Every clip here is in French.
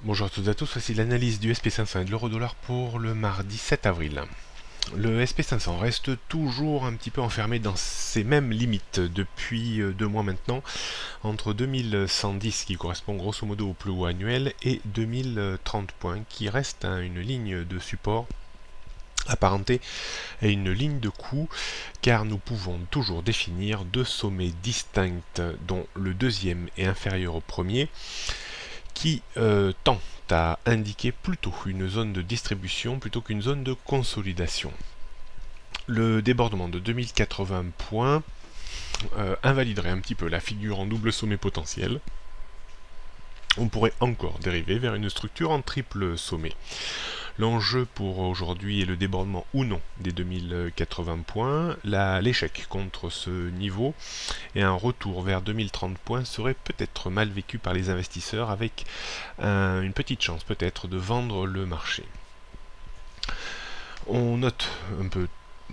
Bonjour à toutes et à tous, voici l'analyse du SP500 et de l'euro-dollar pour le mardi 7 avril. Le SP500 reste toujours un petit peu enfermé dans ses mêmes limites depuis 2 mois maintenant, entre 2110 qui correspond grosso modo au plus haut annuel et 2030 points qui reste une ligne de support apparentée à une ligne de coup, car nous pouvons toujours définir deux sommets distincts dont le deuxième est inférieur au premier, qui tend à indiquer plutôt une zone de distribution plutôt qu'une zone de consolidation. Le débordement de 2080 points invaliderait un petit peu la figure en double sommet potentiel. On pourrait encore dériver vers une structure en triple sommet. L'enjeu pour aujourd'hui est le débordement ou non des 2080 points. L'échec contre ce niveau et un retour vers 2030 points serait peut-être mal vécu par les investisseurs, avec une petite chance peut-être de vendre le marché. On note un peu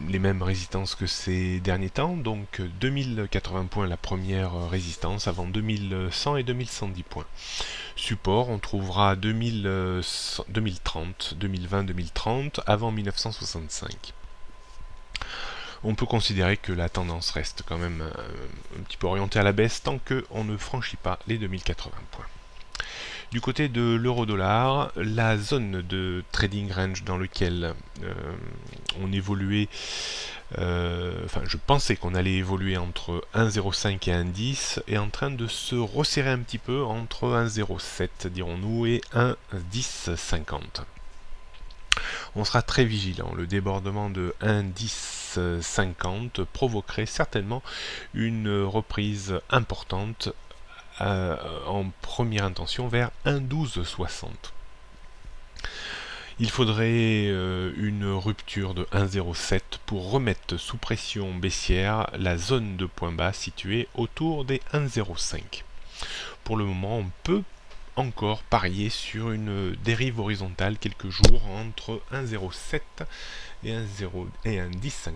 les mêmes résistances que ces derniers temps, donc 2080 points la première résistance avant 2100 et 2110 points. Support, on trouvera 2030, 2020, 2030 avant 1965. On peut considérer que la tendance reste quand même un petit peu orientée à la baisse tant qu'on ne franchit pas les 2080 points. Du côté de l'euro-dollar, la zone de trading range dans laquelle on évoluait, je pensais qu'on allait évoluer entre 1,05 et 1,10 est en train de se resserrer un petit peu entre 1,07 dirons-nous et 1,1050. On sera très vigilant. Le débordement de 1,1050 provoquerait certainement une reprise importante en première intention vers 1,1260. Il faudrait une rupture de 1,07 pour remettre sous pression baissière la zone de point bas située autour des 1,05. Pour le moment, on peut encore parier sur une dérive horizontale quelques jours entre 1,07 et 1,1050.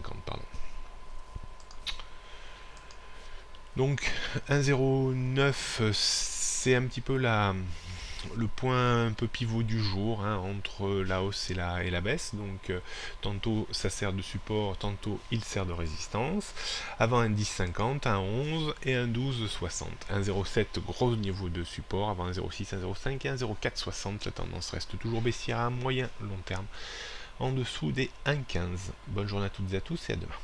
Donc 1,09 c'est un petit peu le point un peu pivot du jour entre la hausse et la baisse. Donc tantôt ça sert de support, tantôt il sert de résistance. Avant un 10,50, un 11 et un 12,60. 1,07 gros niveau de support, avant 1,06, 1,05 et 1,0460. La tendance reste toujours baissière à moyen long terme en dessous des 1,15. Bonne journée à toutes et à tous et à demain.